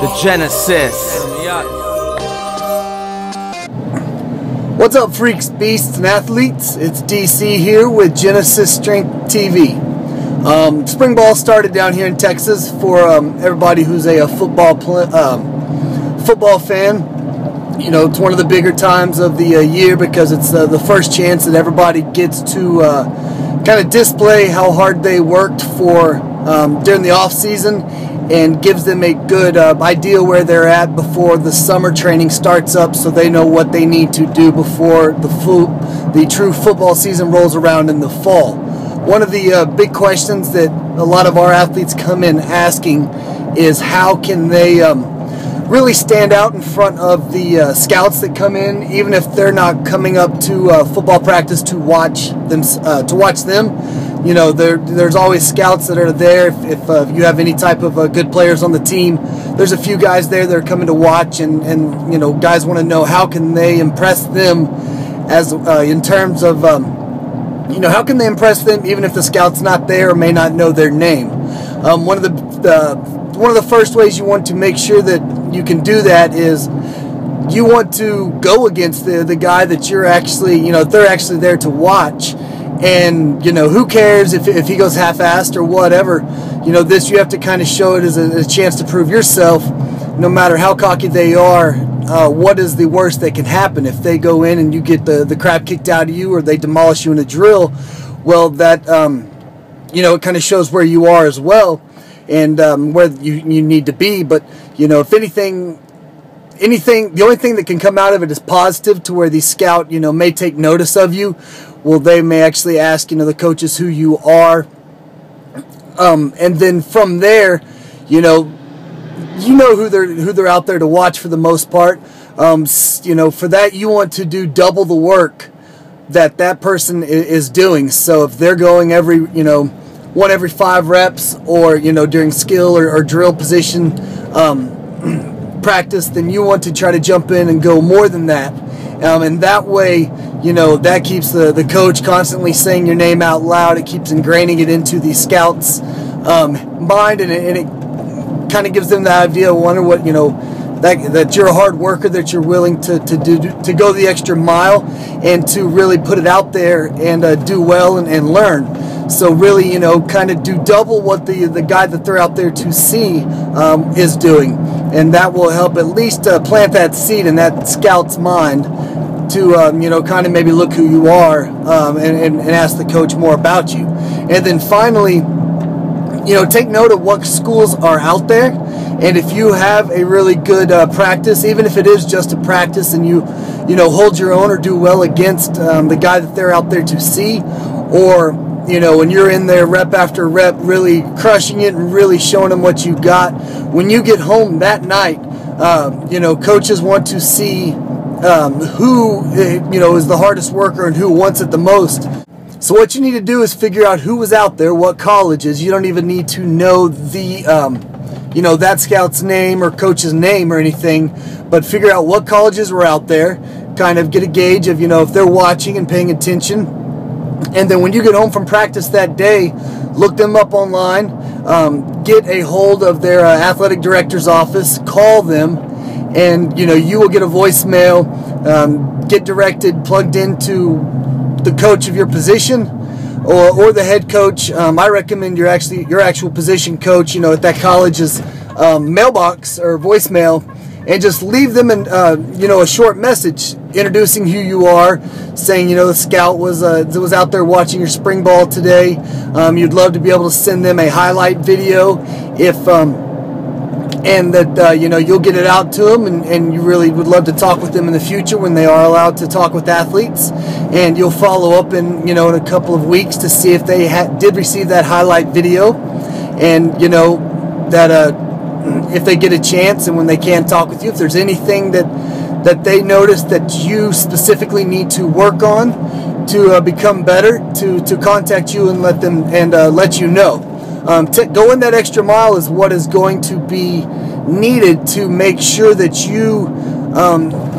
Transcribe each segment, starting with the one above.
The Genesis. What's up, freaks, beasts, and athletes? It's DC here with Genesis Strength TV. Spring ball started down here in Texas for everybody who's a football fan. You know, it's one of the bigger times of the year because it's the first chance that everybody gets to kind of display how hard they worked for during the off season, and gives them a good idea where they're at before the summer training starts up, so they know what they need to do before the true football season rolls around in the fall. One of the big questions that a lot of our athletes come in asking is how can they really stand out in front of the scouts that come in, even if they're not coming up to football practice to watch them. You know, there's always scouts that are there. If you have any type of good players on the team, there's a few guys there that are coming to watch, and you know, guys want to know how can they impress them as in terms of you know, how can they impress them even if the scout's not there or may not know their name. One of the first ways you want to make sure that you can do that is you want to go against the guy that you're actually, you know, they're actually there to watch. And, you know, who cares if he goes half-assed or whatever. You know, you have to kind of show it as a chance to prove yourself, no matter how cocky they are. What is the worst that can happen? If they go in and you get the crap kicked out of you, or they demolish you in a drill, well, that, you know, it kind of shows where you are as well, and where you need to be. But, you know, if anything, the only thing that can come out of it is positive, to where the scout, you know, may take notice of you. Well, they may actually ask, you know, the coaches who you are, and then from there, you know who they're out there to watch for the most part. You know, for that you want to do double the work that person is doing. So if they're going every 5 reps, or you know, during skill or drill position practice, then you want to try to jump in and go more than that. And that way, you know, that keeps the coach constantly saying your name out loud. It keeps ingraining it into the scouts' mind, and it kind of gives them the idea, wonder what, you know, that you're a hard worker, that you're willing to go the extra mile, and to really put it out there and do well and learn. So really, you know, kind of do double what the guy that they're out there to see is doing, and that will help at least plant that seed in that scout's mind to you know, kind of maybe look who you are, and ask the coach more about you. And then finally, you know, take note of what schools are out there, and if you have a really good practice, even if it is just a practice, and you know, hold your own or do well against the guy that they're out there to see, or you know, when you're in there rep after rep, really crushing it and really showing them what you got, when you get home that night, you know, coaches want to see who, you know, is the hardest worker and who wants it the most. So what you need to do is figure out who was out there, what colleges. You don't even need to know you know, that scout's name or coach's name or anything, but figure out what colleges were out there, kind of get a gauge of, you know, if they're watching and paying attention. And then when you get home from practice that day, look them up online, get a hold of their athletic director's office, call them, and you know, you will get a voicemail, get directed, plugged into the coach of your position, or the head coach. I recommend your actual position coach, you know, at that college's mailbox or voicemail, and just leave them you know, a short message introducing who you are, saying, you know, the scout was out there watching your spring ball today. You'd love to be able to send them a highlight video, if and that you know, you'll get it out to them, and you really would love to talk with them in the future when they are allowed to talk with athletes, and you'll follow up in a couple of weeks to see if they did receive that highlight video, and you know, that if they get a chance and when they can talk with you, if there's anything that they notice that you specifically need to work on to become better, to contact you and let you know. Going that extra mile is what is going to be needed to make sure that you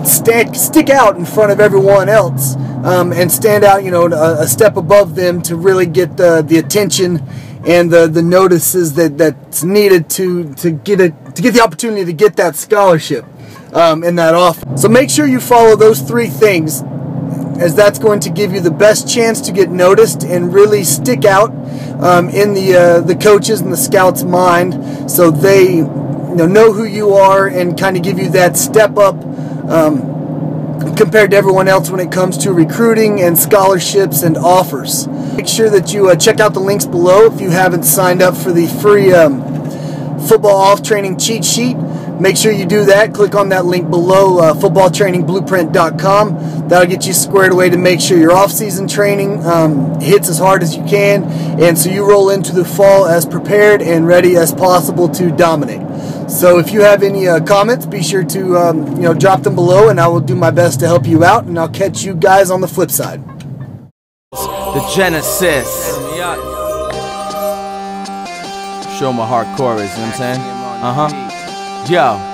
stick out in front of everyone else, and stand out, you know, a step above them, to really get the attention and the notices that's needed to get the opportunity to get that scholarship and that offer. So make sure you follow those 3 things, as that's going to give you the best chance to get noticed and really stick out in the coaches and the scouts' mind, so they know who you are and kind of give you that step up compared to everyone else when it comes to recruiting and scholarships and offers. Make sure that you check out the links below if you haven't signed up for the free football off training cheat sheet. Make sure you do that. Click on that link below, footballtrainingblueprint.com. That'll get you squared away to make sure your off-season training hits as hard as you can, and so you roll into the fall as prepared and ready as possible to dominate. So if you have any comments, be sure to drop them below, and I will do my best to help you out, and I'll catch you guys on the flip side. The Genesis. Show my hardcore is, you know what I'm saying? Yo.